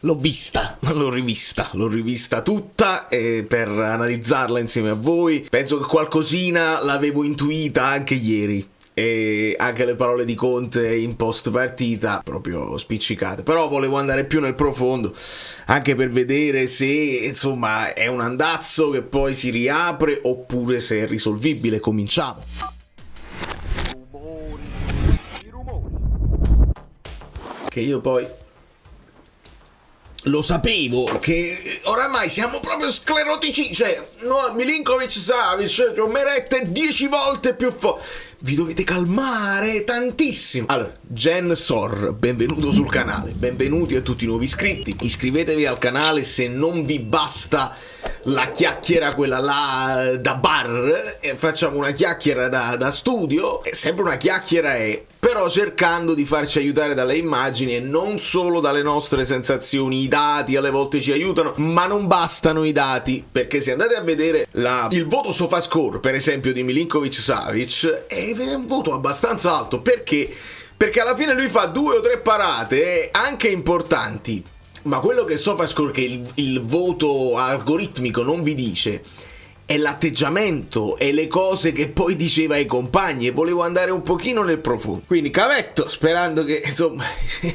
L'ho rivista tutta per analizzarla insieme a voi. Penso che qualcosina l'avevo intuita anche ieri. E anche le parole di Conte in post partita proprio spiccicate, però volevo andare più nel profondo anche per vedere se insomma è un andazzo che poi si riapre oppure se è risolvibile. Cominciamo. I rumori. Che io poi lo sapevo che oramai siamo proprio sclerotici, cioè no, Milinkovic-Savic merette 10 volte più vi dovete calmare tantissimo. Allora, Gen Sor, benvenuto sul canale, benvenuti a tutti i nuovi iscritti. Iscrivetevi al canale se non vi basta la chiacchiera quella là da bar, e facciamo una chiacchiera da studio, e sempre una chiacchiera però cercando di farci aiutare dalle immagini e non solo dalle nostre sensazioni. I dati alle volte ci aiutano, ma non bastano i dati, perché se andate a vedere il voto SofaScore, per esempio, di Milinkovic-Savic, è un voto abbastanza alto. Perché alla fine lui fa 2 o 3 parate anche importanti, ma quello che SofaScore, che il voto algoritmico non vi dice, è l'atteggiamento e le cose che poi diceva ai compagni, e volevo andare un pochino nel profondo. Quindi cavetto, sperando che insomma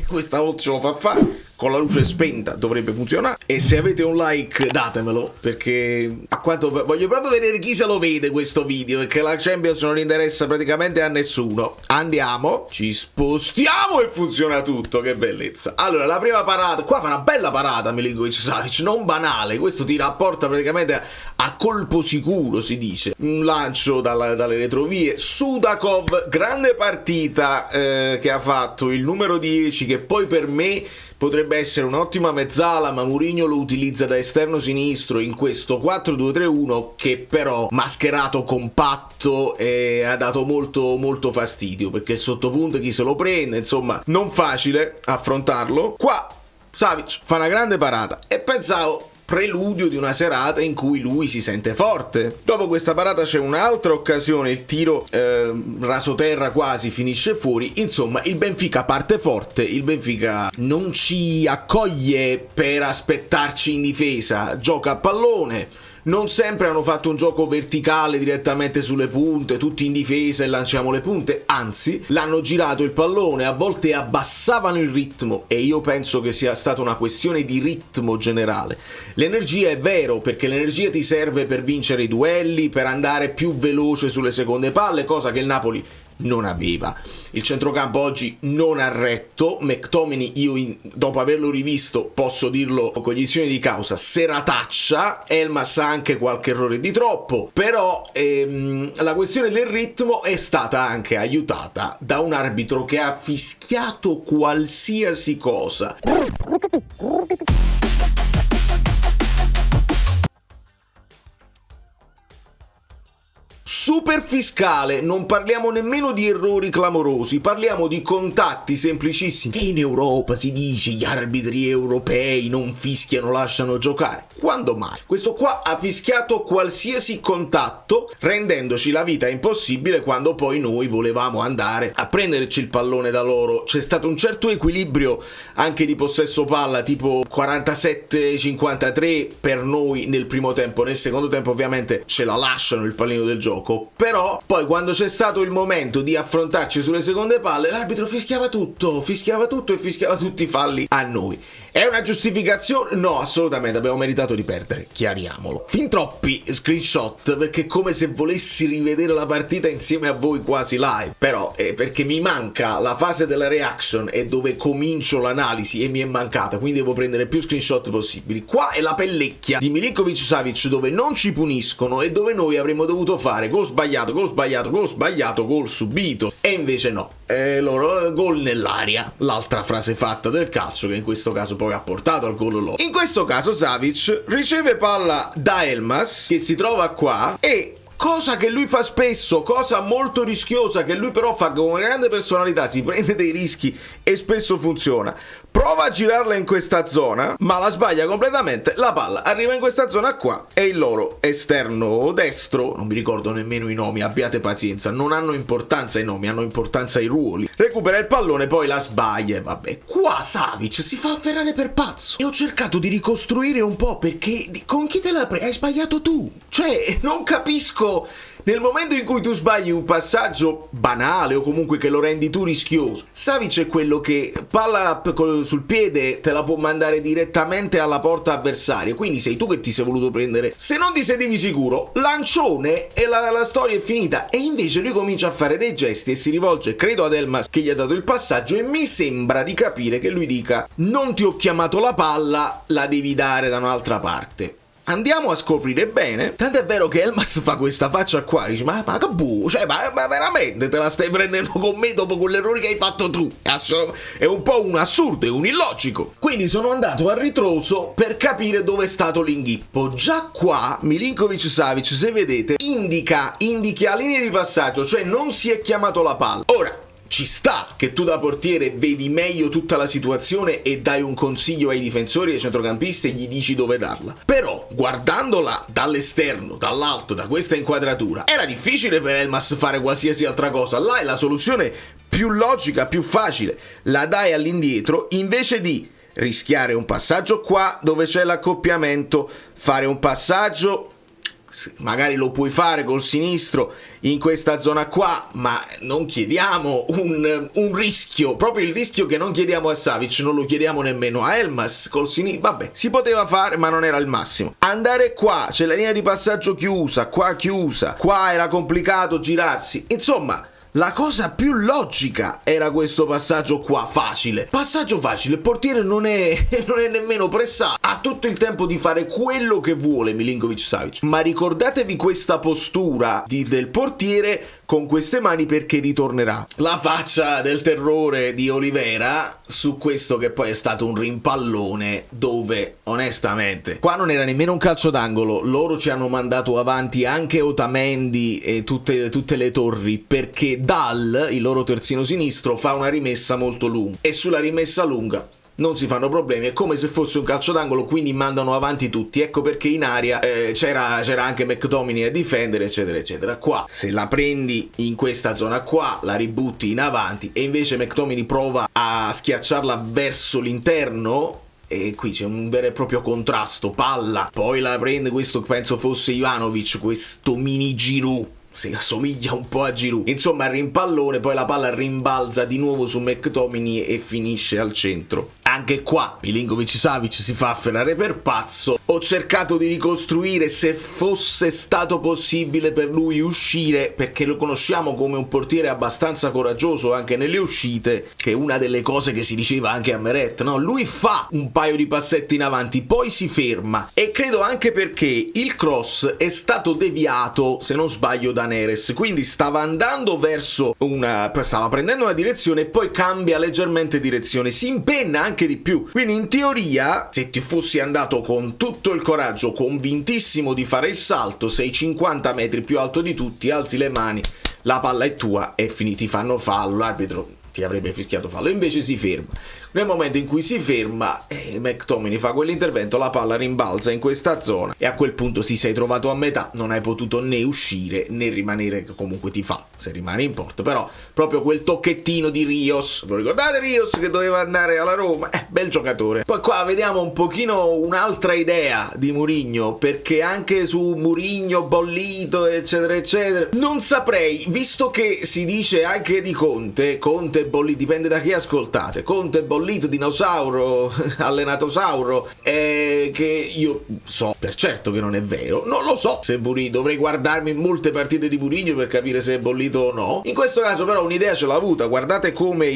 questa volta ce lo fa fare. Con la luce spenta dovrebbe funzionare. E se avete un like datemelo, perché a quanto voglio proprio vedere chi se lo vede questo video, perché la Champions non interessa praticamente a nessuno. Andiamo, ci spostiamo e funziona tutto, che bellezza. Allora, la prima parata, qua fa una bella parata Milinkovic-Savic, non banale, questo tira a porta praticamente a colpo sicuro, si dice. Un lancio dalle retrovie. Sudakov, grande partita che ha fatto il numero 10, che poi per me potrebbe essere un'ottima mezzala, ma Mourinho lo utilizza da esterno sinistro in questo 4-2-3-1 che però mascherato compatto ha dato molto molto fastidio, perché il sottopunto chi se lo prende, insomma non facile affrontarlo. Qua Savic fa una grande parata e pensavo preludio di una serata in cui lui si sente forte. Dopo questa parata c'è un'altra occasione, il tiro rasoterra quasi finisce fuori. Insomma, il Benfica parte forte, il Benfica non ci accoglie per aspettarci in difesa, gioca a pallone. Non sempre hanno fatto un gioco verticale direttamente sulle punte, tutti in difesa e lanciamo le punte, anzi l'hanno girato il pallone, a volte abbassavano il ritmo, e io penso che sia stata una questione di ritmo generale. L'energia è vero, perché l'energia ti serve per vincere i duelli, per andare più veloce sulle seconde palle, cosa che il Napoli non aveva. Il centrocampo oggi non ha retto. McTominay, io dopo averlo rivisto posso dirlo con cognizione di causa, serataccia. Elmas ha anche qualche errore di troppo, però la questione del ritmo è stata anche aiutata da un arbitro che ha fischiato qualsiasi cosa. Super fiscale, non parliamo nemmeno di errori clamorosi, parliamo di contatti semplicissimi. E in Europa si dice gli arbitri europei non fischiano, lasciano giocare. Quando mai? Questo qua ha fischiato qualsiasi contatto, rendendoci la vita impossibile quando poi noi volevamo andare a prenderci il pallone da loro. C'è stato un certo equilibrio anche di possesso palla, tipo 47-53 per noi nel primo tempo. Nel secondo tempo ovviamente ce la lasciano il pallino del gioco, però poi quando c'è stato il momento di affrontarci sulle seconde palle, l'arbitro fischiava tutto e fischiava tutti i falli a noi. È una giustificazione? No, assolutamente, abbiamo meritato di perdere, chiariamolo. Fin troppi screenshot, perché è come se volessi rivedere la partita insieme a voi quasi live. Però perché mi manca la fase della reaction e dove comincio l'analisi, e mi è mancata, quindi devo prendere più screenshot possibili. Qua è la pellecchia di Milinkovic-Savic, dove non ci puniscono e dove noi avremmo dovuto fare gol sbagliato, gol subito, e invece no. Loro gol nell'aria, l'altra frase fatta del calcio, che in questo caso poi ha portato al gol loro. In questo caso Savic riceve palla da Elmas, che si trova qua, e cosa che lui fa spesso, cosa molto rischiosa che lui però fa con una grande personalità, si prende dei rischi e spesso funziona. Prova a girarla in questa zona, ma la sbaglia completamente, la palla arriva in questa zona qua e il loro esterno destro, non mi ricordo nemmeno i nomi, abbiate pazienza, non hanno importanza i nomi, hanno importanza i ruoli, recupera il pallone, poi la sbaglia e vabbè. Qua Savic si fa afferrare per pazzo e ho cercato di ricostruire un po' perché con chi te la hai sbagliato tu, cioè non capisco. Nel momento in cui tu sbagli un passaggio banale o comunque che lo rendi tu rischioso, Savic è quello che palla sul piede te la può mandare direttamente alla porta avversaria, quindi sei tu che ti sei voluto prendere, se non ti sentivi sicuro, lancione e la storia è finita. E invece lui comincia a fare dei gesti e si rivolge, credo, ad Elmas che gli ha dato il passaggio, e mi sembra di capire che lui dica: non ti ho chiamato la palla, la devi dare da un'altra parte. Andiamo a scoprire bene. Tanto è vero che Elmas fa questa faccia qua, dice: ma che buo, cioè ma veramente te la stai prendendo con me dopo quell'errore che hai fatto tu? È un po' un assurdo, è un illogico. Quindi sono andato a ritroso per capire dove è stato l'inghippo. Già qua Milinkovic-Savic, se vedete, indica la linea di passaggio, cioè non si è chiamato la palla. Ora ci sta che tu da portiere vedi meglio tutta la situazione e dai un consiglio ai difensori e ai centrocampisti e gli dici dove darla. Però, guardandola dall'esterno, dall'alto, da questa inquadratura, era difficile per Elmas fare qualsiasi altra cosa. Là è la soluzione più logica, più facile. La dai all'indietro invece di rischiare un passaggio qua dove c'è l'accoppiamento, fare un passaggio, magari lo puoi fare col sinistro in questa zona qua, ma non chiediamo un rischio, proprio il rischio che non chiediamo a Savic, non lo chiediamo nemmeno a Elmas col sinistro. Vabbè, si poteva fare ma non era il massimo. Andare qua, c'è la linea di passaggio chiusa, qua era complicato girarsi, insomma la cosa più logica era questo passaggio qua, facile. Passaggio facile, il portiere non è nemmeno pressato, ha tutto il tempo di fare quello che vuole Milinkovic-Savic. Ma ricordatevi questa postura del portiere con queste mani, perché ritornerà la faccia del terrore di Olivera su questo che poi è stato un rimpallone dove onestamente qua non era nemmeno un calcio d'angolo, loro ci hanno mandato avanti anche Otamendi e tutte le torri, perché Dal, il loro terzino sinistro, fa una rimessa molto lunga e sulla rimessa lunga non si fanno problemi, è come se fosse un calcio d'angolo, quindi mandano avanti tutti. Ecco perché in aria c'era anche McTominay a difendere, eccetera eccetera. Qua se la prendi in questa zona qua la ributti in avanti e invece McTominay prova a schiacciarla verso l'interno e qui c'è un vero e proprio contrasto, palla, poi la prende questo, penso fosse Ivanovic, questo mini Giroud, si assomiglia un po' a Giroud, insomma rimpallone, poi la palla rimbalza di nuovo su McTominay e finisce al centro. Anche qua Milinkovic-Savic si fa afferrare per pazzo. Ho cercato di ricostruire se fosse stato possibile per lui uscire, perché lo conosciamo come un portiere abbastanza coraggioso anche nelle uscite, che è una delle cose che si diceva anche a Meret, no? Lui fa un paio di passetti in avanti, poi si ferma, e credo anche perché il cross è stato deviato, se non sbaglio, da Neres, quindi stava andando verso stava prendendo una direzione e poi cambia leggermente direzione, si impenna anche di più. Quindi in teoria, se ti fossi andato con tutto il coraggio, convintissimo di fare il salto, sei 50 metri più alto di tutti, alzi le mani, la palla è tua e finiti, fanno fallo, l'arbitro ti avrebbe fischiato fallo, invece si ferma. Nel momento in cui si ferma, McTominay fa quell'intervento, la palla rimbalza in questa zona e a quel punto ti sei trovato a metà, non hai potuto né uscire né rimanere, che comunque ti fa se rimani in porta. Però proprio quel tocchettino di Rios, lo ricordate Rios che doveva andare alla Roma? Bel giocatore. Poi qua vediamo un pochino un'altra idea di Mourinho, perché anche su Mourinho bollito eccetera eccetera, non saprei, visto che si dice anche di Conte bollito, dipende da chi ascoltate, Conte bollito, dinosauro, allenatosauro, che io so per certo che non è vero, non lo so se Mourinho, dovrei guardarmi molte partite di Mourinho per capire se è bollito o no. In questo caso però un'idea ce l'ha avuta, guardate come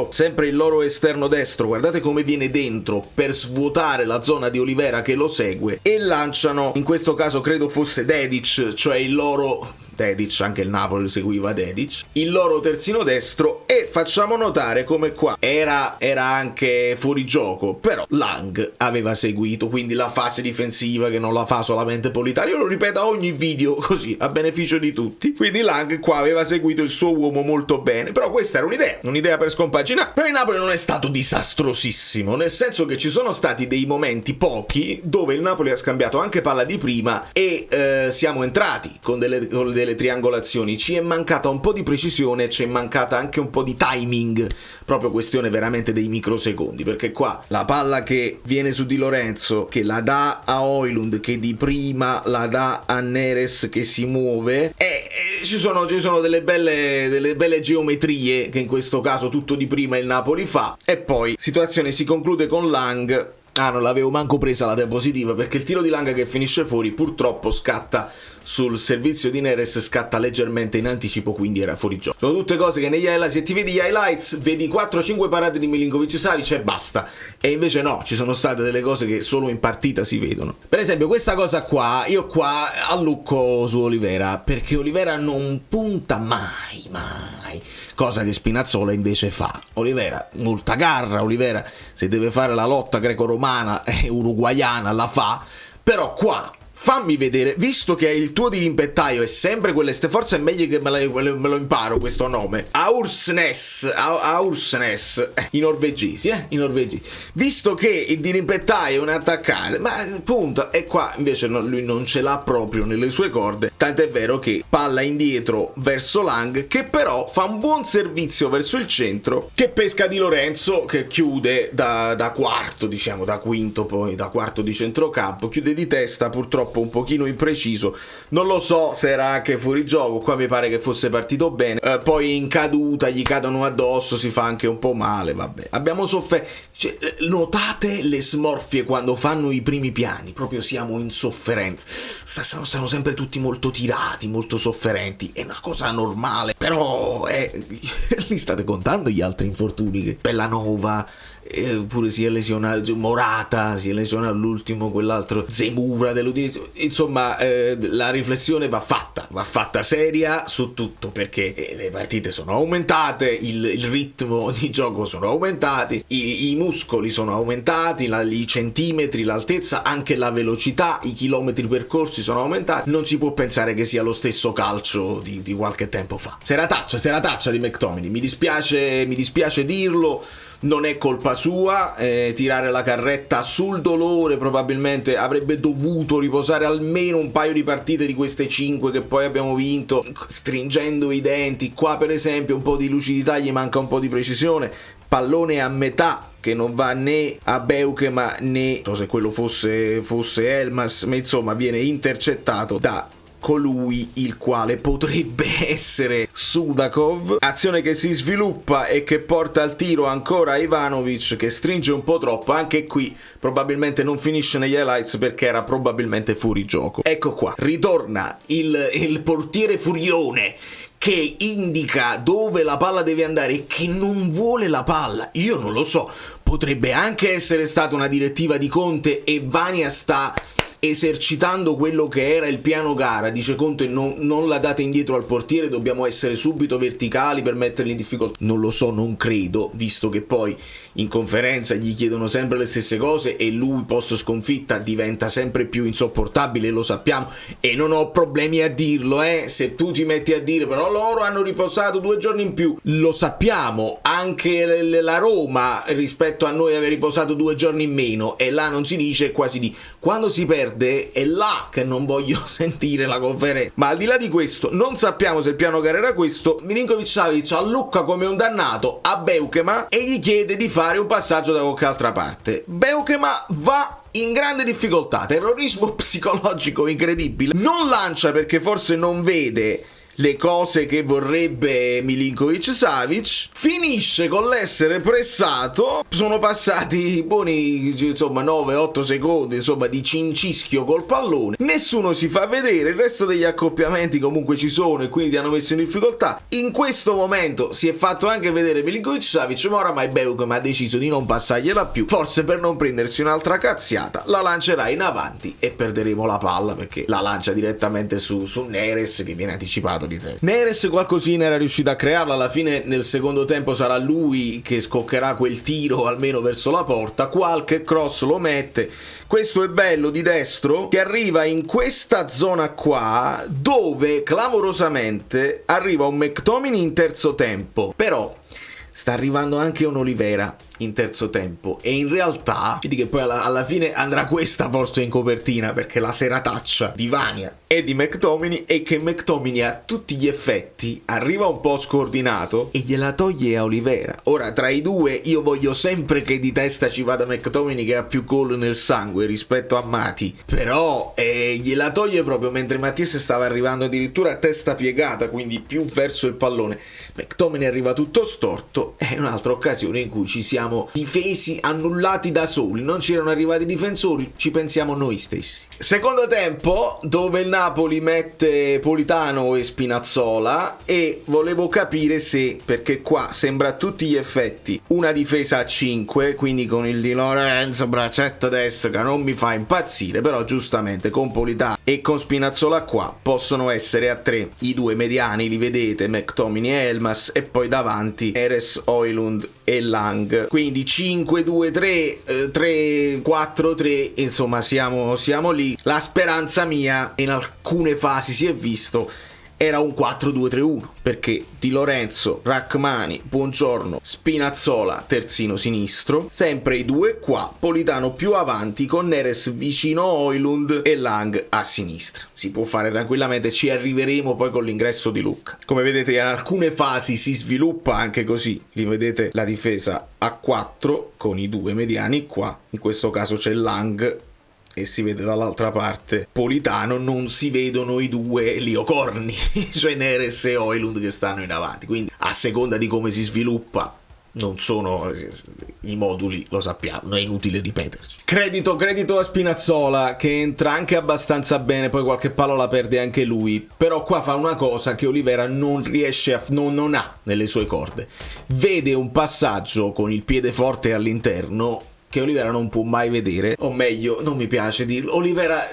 sempre il loro esterno destro, guardate come viene dentro per svuotare la zona di Olivera che lo segue, e lanciano, in questo caso credo fosse Dedic, cioè il loro Dedic, anche il Napoli seguiva Dedic, il loro terzino destro, e facciamo notare come qua era anche fuori gioco, però Lang aveva seguito, quindi la fase difensiva che non la fa solamente Politano. Io lo ripeto a ogni video così, a beneficio di tutti. Quindi Lang qua aveva seguito il suo uomo molto bene, però questa era un'idea per scompaginare. Però il Napoli non è stato disastrosissimo, nel senso che ci sono stati dei momenti, pochi, dove il Napoli ha scambiato anche palla di prima e siamo entrati con delle triangolazioni. Ci è mancata un po' di precisione, ci è mancata anche un po' di timing, proprio questione veramente dei microsecondi, perché qua la palla che viene su Di Lorenzo, che la dà a Højlund, che di prima la dà a Neres che si muove, e ci sono delle belle geometrie che in questo caso tutto di prima il Napoli fa, e poi situazione si conclude con Lang. Non l'avevo manco presa la diapositiva, perché il tiro di Lang che finisce fuori purtroppo scatta sul servizio di Neres, scatta leggermente in anticipo, quindi era fuori gioco. Sono tutte cose che negli highlights, se ti vedi gli highlights, vedi 4-5 parate di Milinkovic-Savic e basta. E invece no, ci sono state delle cose che solo in partita si vedono. Per esempio questa cosa qua, io qua allucco su Olivera, perché Olivera non punta mai, cosa che Spinazzola invece fa. Olivera, molta garra, Olivera se deve fare la lotta greco-romana e uruguaiana la fa, però qua fammi vedere, visto che il tuo dirimpettaio è sempre forse è meglio che me lo imparo questo nome, Aursnes, i norvegesi, visto che il dirimpettaio è un attaccante, ma punta, e qua invece lui non ce l'ha proprio nelle sue corde, tant'è vero che palla indietro verso Lang, che però fa un buon servizio verso il centro, che pesca Di Lorenzo, che chiude da quarto, diciamo, da quinto, poi da quarto di centrocampo, chiude di testa, purtroppo un pochino impreciso, non lo so se era anche fuori gioco, qua mi pare che fosse partito bene, poi in caduta gli cadono addosso, si fa anche un po' male, vabbè, abbiamo sofferto, notate le smorfie quando fanno i primi piani, proprio siamo in sofferenza, stanno sempre tutti molto tirati, molto sofferenti, è una cosa normale, però li state contando gli altri infortuni, che Bellanova, pure si è lesionato Morata, si è lesionato all'ultimo quell'altro Zemura dell'Udinese, insomma la riflessione va fatta seria su tutto, perché le partite sono aumentate, il ritmo di gioco sono aumentati, i muscoli sono aumentati, i centimetri, l'altezza, anche la velocità, i chilometri percorsi sono aumentati, non si può pensare che sia lo stesso calcio di qualche tempo fa. Serataccia di McTominay, mi dispiace dirlo, non è colpa sua, tirare la carretta sul dolore, probabilmente avrebbe dovuto riposare almeno un paio di partite di queste 5 che poi abbiamo vinto, stringendo i denti. Qua per esempio un po' di lucidità, gli manca un po' di precisione, pallone a metà che non va né a Beukema né, non so se quello fosse Elmas, ma insomma viene intercettato da colui il quale potrebbe essere Sudakov, azione che si sviluppa e che porta al tiro ancora Ivanovic, che stringe un po' troppo, anche qui probabilmente non finisce negli highlights perché era probabilmente fuori gioco. Ecco qua, ritorna il portiere Furione che indica dove la palla deve andare e che non vuole la palla. Io non lo so, potrebbe anche essere stata una direttiva di Conte e Vania sta esercitando quello che era il piano gara, dice Conte non la date indietro al portiere, dobbiamo essere subito verticali per metterli in difficoltà. Non lo so, non credo, visto che poi in conferenza gli chiedono sempre le stesse cose e lui post sconfitta diventa sempre più insopportabile, lo sappiamo, e non ho problemi a dirlo, se tu ti metti a dire però loro hanno riposato 2 giorni in più, lo sappiamo, anche la Roma rispetto a noi aveva riposato 2 giorni in meno, e là non si dice, quasi di quando si perde è là che non voglio sentire la conferenza. Ma al di là di questo, non sappiamo se il piano gara era questo. Milinkovic-Savic allucca come un dannato a Beukema e gli chiede di fare un passaggio da qualche altra parte. Beukema va in grande difficoltà, terrorismo psicologico incredibile, non lancia perché forse non vede le cose che vorrebbe Milinkovic-Savic, finisce con l'essere pressato, sono passati buoni 9-8 secondi di cincischio col pallone, nessuno si fa vedere, il resto degli accoppiamenti comunque ci sono e quindi ti hanno messo in difficoltà. In questo momento si è fatto anche vedere Milinkovic-Savic, ma oramai Beukema ha deciso di non passargliela più, forse per non prendersi un'altra cazziata, la lancerà in avanti e perderemo la palla perché la lancia direttamente su Neres, che viene anticipato scoppiato di testa. Neres qualcosina era riuscito a crearla, alla fine nel secondo tempo sarà lui che scoccherà quel tiro almeno verso la porta, qualche cross lo mette. Questo è bello di destro, che arriva in questa zona qua, dove clamorosamente arriva un McTominay in terzo tempo, però sta arrivando anche un Olivera in terzo tempo, e in realtà vedi che poi alla fine andrà questa forse in copertina, perché la serataccia di Vania e di McTominay è che McTominay a tutti gli effetti arriva un po' scordinato e gliela toglie a Olivera. Ora tra i due io voglio sempre che di testa ci vada McTominay, che ha più gol nel sangue rispetto a Mati, però gliela toglie proprio mentre Mattias stava arrivando addirittura a testa piegata, quindi più verso il pallone. McTominay arriva tutto storto, è un'altra occasione in cui ci siamo difesi, annullati da soli, non c'erano arrivati difensori, ci pensiamo noi stessi. Secondo tempo dove il Napoli mette Politano e Spinazzola, e volevo capire se, perché qua sembra a tutti gli effetti una difesa a 5, quindi con il Di Lorenzo braccetto destro che non mi fa impazzire, però giustamente con Politano e con Spinazzola qua possono essere a 3 i due mediani, li vedete, McTominay e Elmas, e poi davanti Neres, Højlund e Lang, quindi 5-2-3, 3-4-3, insomma siamo lì. La speranza mia, in alcune fasi si è visto, era un 4-2-3-1, perché Di Lorenzo, Rachmani, Buongiorno, Spinazzola, terzino sinistro, sempre i due qua, Politano più avanti con Neres vicino Højlund e Lang a sinistra. Si può fare tranquillamente, ci arriveremo poi con l'ingresso di Lucca. Come vedete in alcune fasi si sviluppa anche così, li vedete la difesa a 4 con i due mediani qua, in questo caso c'è Lang e si vede dall'altra parte Politano, non si vedono i due liocorni, cioè Neres e Højlund che stanno in avanti, quindi a seconda di come si sviluppa non sono i moduli, lo sappiamo, è inutile ripeterci. Credito a Spinazzola che entra anche abbastanza bene, poi qualche palo la perde anche lui, però qua fa una cosa che Olivera non riesce non ha nelle sue corde, vede un passaggio con il piede forte all'interno che Olivera non può mai vedere, o meglio, non mi piace dirlo, Olivera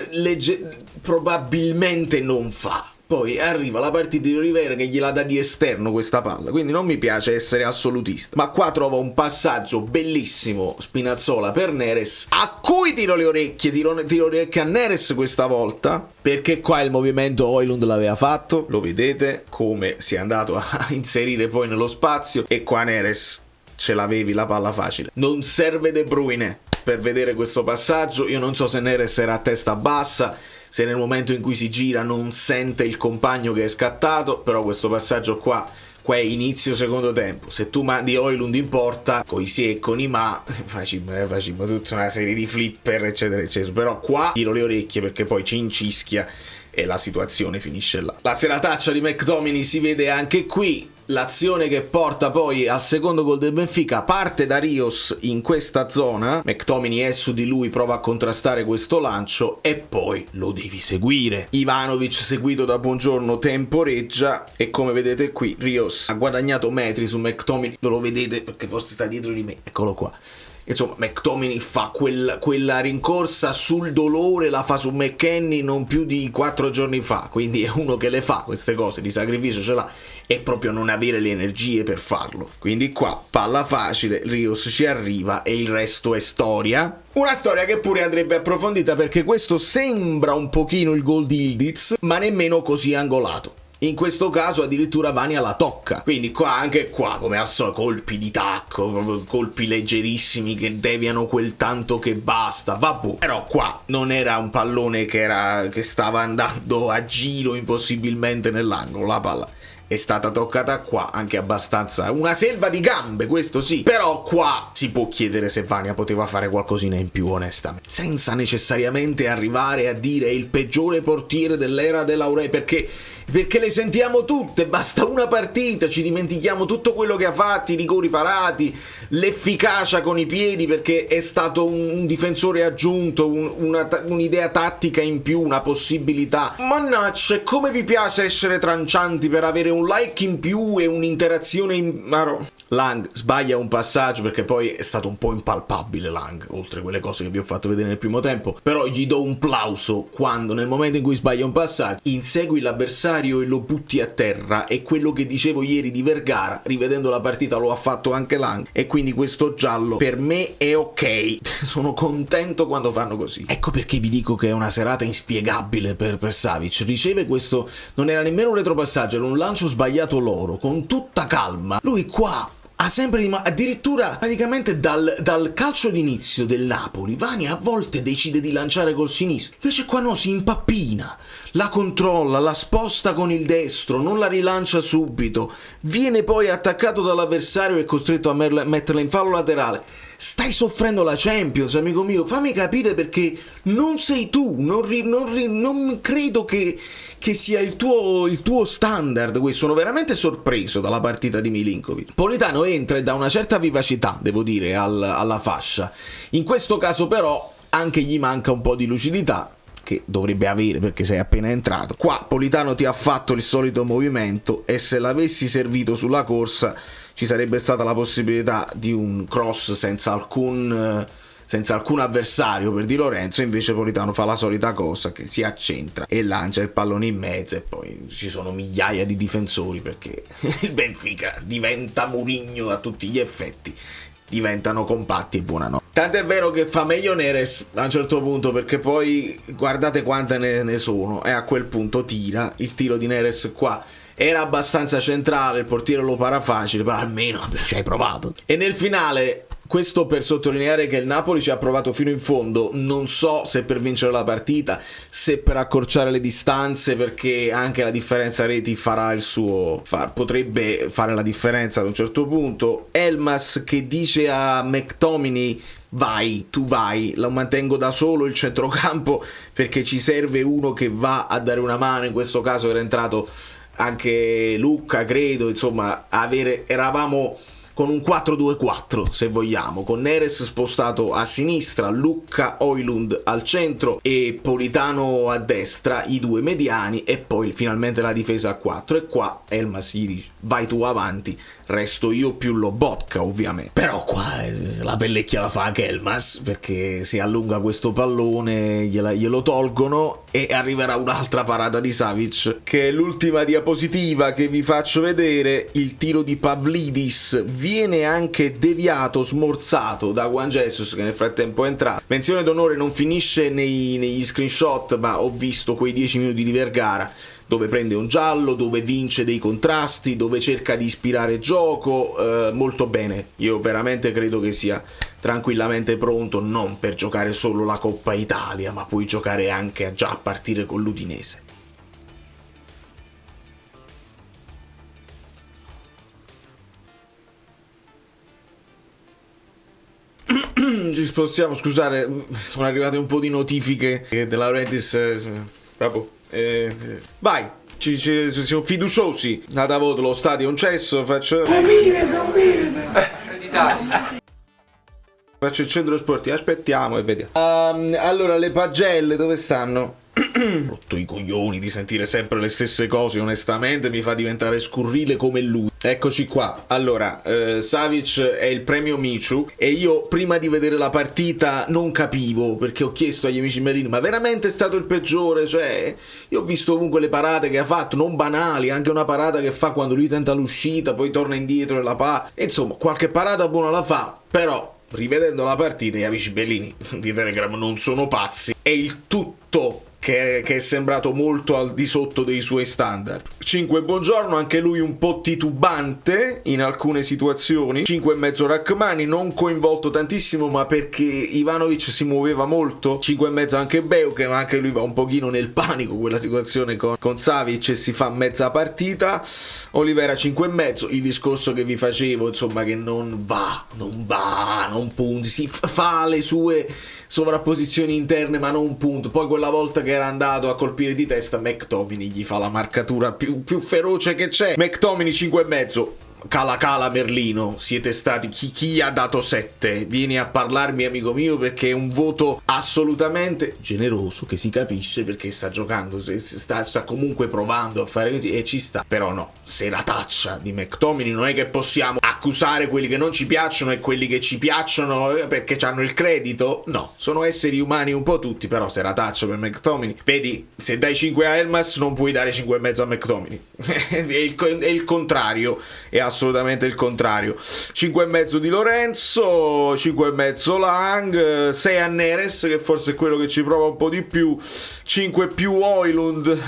probabilmente non fa. Poi arriva la partita di Olivera che gliela dà di esterno questa palla, quindi non mi piace essere assolutista. Ma qua trova un passaggio bellissimo Spinazzola per Neres, a cui tiro le orecchie a Neres questa volta, perché qua il movimento Højlund l'aveva fatto, lo vedete come si è andato a inserire poi nello spazio, e qua Neres ce l'avevi la palla facile. Non serve De Bruyne per vedere questo passaggio, io non so se Neres era a testa bassa, se nel momento in cui si gira non sente il compagno che è scattato, però questo passaggio qua è inizio secondo tempo, se tu mandi Højlund in porta coi sì e con i ma facciamo tutta una serie di flipper eccetera eccetera, però qua tiro le orecchie perché poi ci incischia e la situazione finisce là. La serataccia di McTominay si vede anche qui, l'azione che porta poi al secondo gol del Benfica parte da Rios in questa zona, McTominay è su di lui, prova a contrastare questo lancio e poi lo devi seguire. Ivanovic seguito da Buongiorno temporeggia e come vedete qui Rios ha guadagnato metri su McTominay, non lo vedete perché forse sta dietro di me, eccolo qua. Insomma, McTominay fa quella rincorsa sul dolore, la fa su McKennie non più di 4 giorni fa, quindi è uno che le fa queste cose, di sacrificio ce l'ha, e proprio non avere le energie per farlo. Quindi qua, palla facile, Rios ci arriva e il resto è storia. Una storia che pure andrebbe approfondita perché questo sembra un pochino il gol di Ildiz, ma nemmeno così angolato. In questo caso addirittura Vania la tocca, quindi qua anche qua come al solito colpi di tacco, colpi leggerissimi che deviano quel tanto che basta, vabbè. Però qua non era un pallone che stava andando a giro impossibilmente nell'angolo, la palla è stata toccata qua, anche abbastanza una selva di gambe, questo sì, però qua si può chiedere se Vania poteva fare qualcosina in più onestamente, senza necessariamente arrivare a dire è il peggiore portiere dell'era dell'Aurelio, perché le sentiamo tutte, basta una partita, ci dimentichiamo tutto quello che ha fatto, i rigori parati, l'efficacia con i piedi perché è stato un difensore aggiunto, un'idea tattica in più, una possibilità. Mannaggia, come vi piace essere trancianti per avere un like in più e un'interazione in... Lang sbaglia un passaggio, perché poi è stato un po' impalpabile Lang, oltre quelle cose che vi ho fatto vedere nel primo tempo, però gli do un plauso quando nel momento in cui sbaglia un passaggio insegui l'avversario e lo butti a terra. È quello che dicevo ieri di Vergara, rivedendo la partita lo ha fatto anche Lang, e quindi questo giallo per me è ok. Sono contento quando fanno così. Ecco perché vi dico che è una serata inspiegabile per Savic. Riceve questo, non era nemmeno un retropassaggio, era un lancio sbagliato loro, con tutta calma. Lui qua ha sempre addirittura praticamente dal calcio d'inizio del Napoli Vani a volte decide di lanciare col sinistro, invece qua no, si impappina, la controlla, la sposta con il destro, non la rilancia subito, viene poi attaccato dall'avversario e è costretto a metterla in fallo laterale. Stai soffrendo la Champions, amico mio, fammi capire, perché non sei tu, non credo che sia il tuo standard. Sono veramente sorpreso dalla partita di Milinkovic. Politano entra e dà una certa vivacità, devo dire, alla fascia. In questo caso però anche gli manca un po' di lucidità, che dovrebbe avere perché sei appena entrato. Qua Politano ti ha fatto il solito movimento, e se l'avessi servito sulla corsa ci sarebbe stata la possibilità di un cross senza alcun avversario per Di Lorenzo. Invece Politano fa la solita cosa, che si accentra e lancia il pallone in mezzo, e poi ci sono migliaia di difensori, perché il Benfica diventa Mourinho a tutti gli effetti, diventano compatti e buonanotte. Tant'è vero che fa meglio Neres a un certo punto, perché poi guardate quante ne sono, e a quel punto tira. Il tiro di Neres qua era abbastanza centrale, il portiere lo para facile, però almeno ci hai provato. E nel finale, questo per sottolineare che il Napoli ci ha provato fino in fondo, non so se per vincere la partita, se per accorciare le distanze, perché anche la differenza reti farà il suo, potrebbe fare la differenza ad un certo punto. Elmas che dice a McTominay: vai, tu vai, lo mantengo da solo il centrocampo perché ci serve uno che va a dare una mano. In questo caso era entrato anche Lucca, credo, insomma eravamo con un 4-2-4 se vogliamo, con Neres spostato a sinistra, Lucca, Højlund al centro e Politano a destra, i due mediani, e poi finalmente la difesa a 4. E qua Elmas gli dice: vai tu avanti, resto io più Lobotka, ovviamente. Però qua la pellecchia la fa anche Elmas, perché se allunga questo pallone glielo tolgono, e arriverà un'altra parata di Savic, che è l'ultima diapositiva che vi faccio vedere. Il tiro di Pavlidis viene anche deviato, smorzato da Juan Jesus, che nel frattempo è entrato. Menzione d'onore, non finisce negli screenshot, ma ho visto quei 10 minuti di Vergara dove prende un giallo, dove vince dei contrasti, dove cerca di ispirare gioco, molto bene. Io veramente credo che sia tranquillamente pronto, non per giocare solo la Coppa Italia, ma puoi giocare anche già a partire con l'Udinese. Ci spostiamo, scusate, sono arrivate un po' di notifiche della Redis, proprio. Vai, ci siamo fiduciosi. Nata voto, lo stadio è un cesso, faccio il centro sportivo, aspettiamo e vediamo. Allora, le pagelle dove stanno? Rotto i coglioni di sentire sempre le stesse cose, onestamente mi fa diventare scurrile come lui. Eccoci qua. Allora, Savic è il premio Michu, e io prima di vedere la partita non capivo, perché ho chiesto agli amici Merino: ma veramente è stato il peggiore? Cioè, io ho visto comunque le parate che ha fatto, non banali, anche una parata che fa quando lui tenta l'uscita, poi torna indietro e la pa. Insomma, qualche parata buona la fa, però rivedendo la partita gli amici Bellini di Telegram non sono pazzi, è il tutto che è sembrato molto al di sotto dei suoi standard. 5 Buongiorno, anche lui un po' titubante in alcune situazioni. 5,5 Rachmani, non coinvolto tantissimo, ma perché Ivanovic si muoveva molto. 5,5 anche Beuke, ma anche lui va un pochino nel panico, quella situazione con Savic, e si fa mezza partita. Olivera 5,5, il discorso che vi facevo, insomma, che non punti, si fa le sue sovrapposizioni interne ma non punto. Poi quella volta che era andato a colpire di testa, McTominay gli fa la marcatura più feroce che c'è. McTominay 5,5, cala Merlino, siete stati chi gli ha dato 7? Vieni a parlarmi, amico mio, perché è un voto assolutamente generoso, che si capisce perché sta giocando, sta comunque provando a fare così e ci sta. Però no, serataccia di McTominay, non è che possiamo accusare quelli che non ci piacciono e quelli che ci piacciono perché hanno il credito. No, sono esseri umani un po' tutti, però serataccia per McTominay. Vedi, se dai 5 a Elmas non puoi dare 5,5 a McTominay. è il contrario, è assolutamente il contrario. 5,5 di Lorenzo, 5,5 Lang, 6 a Neres, che forse è quello che ci prova un po' di più, 5 più Højlund,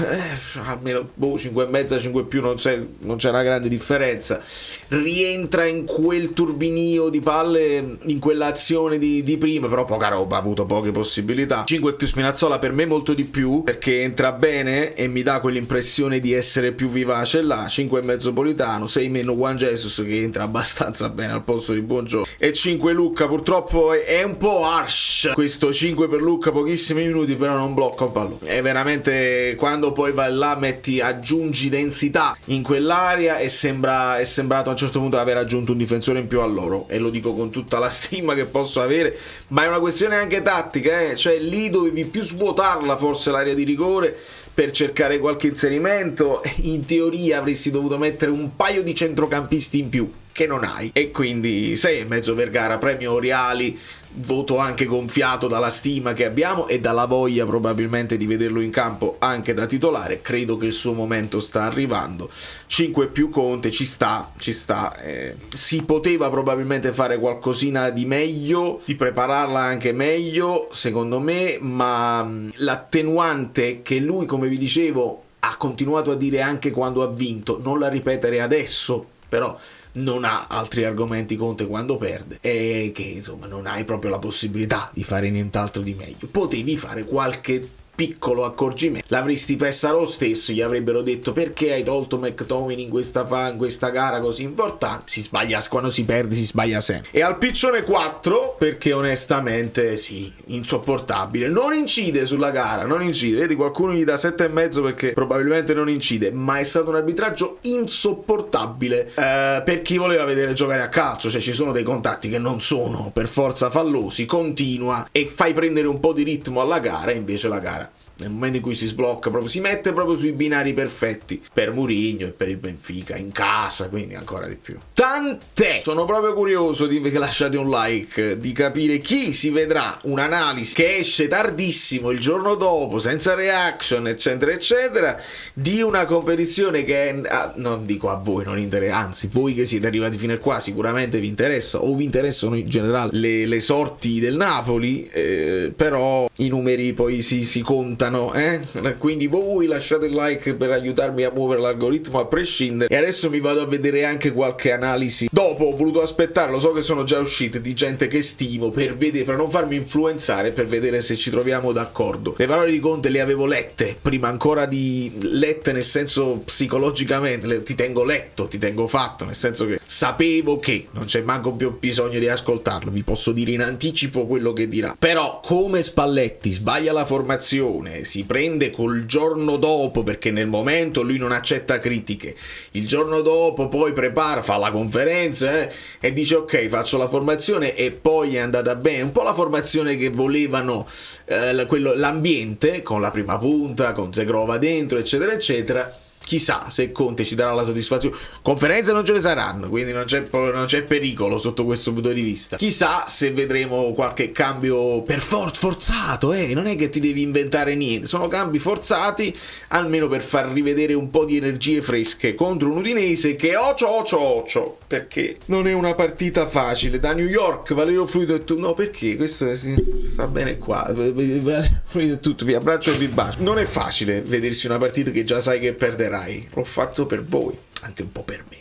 almeno 5,5, 5 più, non c'è una grande differenza. Rientra in quel turbinio di palle, in quell'azione di prima, però poca roba, ha avuto poche possibilità. 5 più Spinazzola, per me molto di più, perché entra bene e mi dà quell'impressione di essere più vivace là. 5,5 Politano, 6 meno Juan Jesus, che entra abbastanza bene al posto di Buongiorno, e 5 Lucca. Purtroppo è un po' harsh questo 5 per Lucca, pochissimi minuti, però non blocca un pallone. È veramente, quando poi vai là aggiungi densità in quell'area, è sembrato a un certo punto aver aggiunto un difensore in più a loro, e lo dico con tutta la stima che posso avere, ma è una questione anche tattica, cioè lì dovevi più svuotarla forse l'area di rigore per cercare qualche inserimento. In teoria avresti dovuto mettere un paio di centrocampisti in più che non hai, e quindi 6,5 per gara, premio Oriali, voto anche gonfiato dalla stima che abbiamo e dalla voglia probabilmente di vederlo in campo anche da titolare. Credo che il suo momento sta arrivando. 5 più Conte, ci sta, si poteva probabilmente fare qualcosina di meglio, di prepararla anche meglio secondo me, ma l'attenuante che lui, come vi dicevo, ha continuato a dire anche quando ha vinto, non la ripetere adesso, però non ha altri argomenti Conte quando perde, e che insomma non hai proprio la possibilità di fare nient'altro di meglio. Potevi fare qualche piccolo accorgimento, l'avresti Pessaro lo stesso, gli avrebbero detto: perché hai tolto McTominay in questa gara così importante? Si sbaglia, quando si perde si sbaglia sempre. E al piccione 4, perché onestamente sì, insopportabile, non incide sulla gara, non incide, vedi, qualcuno gli dà 7,5 perché probabilmente non incide, ma è stato un arbitraggio insopportabile per chi voleva vedere giocare a calcio. Cioè ci sono dei contatti che non sono per forza fallosi, continua e fai prendere un po' di ritmo alla gara, e invece la gara, nel momento in cui si sblocca, proprio si mette proprio sui binari perfetti per Mourinho e per il Benfica in casa, quindi ancora di più. Tant'è, sono proprio curioso di che lasciate un like, di capire chi si vedrà un'analisi che esce tardissimo il giorno dopo, senza reaction eccetera eccetera, di una competizione che è, non dico a voi non interessa, anzi voi che siete arrivati fino a qua sicuramente vi interessa, o vi interessano in generale le sorti del Napoli, però i numeri poi si contano, quindi voi lasciate il like per aiutarmi a muovere l'algoritmo a prescindere. E adesso mi vado a vedere anche qualche analisi dopo. Ho voluto aspettare, lo so che sono già uscite, di gente che stimo, per non farmi influenzare, per vedere se ci troviamo d'accordo. Le parole di Conte le avevo lette prima ancora di lette nel senso psicologicamente, ti tengo letto, ti tengo fatto, nel senso che sapevo che non c'è manco più bisogno di ascoltarlo, vi posso dire in anticipo quello che dirà. Però come Spalletti sbaglia la formazione, si prende col giorno dopo, perché nel momento lui non accetta critiche, il giorno dopo poi prepara, fa la conferenza e dice ok, faccio la formazione, e poi è andata bene un po' la formazione che volevano l'ambiente, con la prima punta, con Zegrova dentro eccetera eccetera. Chissà se Conte ci darà la soddisfazione. Conferenze non ce ne saranno, quindi non c'è pericolo sotto questo punto di vista. Chissà se vedremo qualche cambio forzato, non è che ti devi inventare niente, sono cambi forzati almeno per far rivedere un po' di energie fresche contro un Udinese che ocio, perché non è una partita facile. Da New York Valerio Fluido e tu, no, perché questo sta bene qua, Fluido e tutto, vi abbraccio e vi bacio. Non è facile vedersi una partita che già sai che perderai. L'ho fatto per voi, anche un po' per me.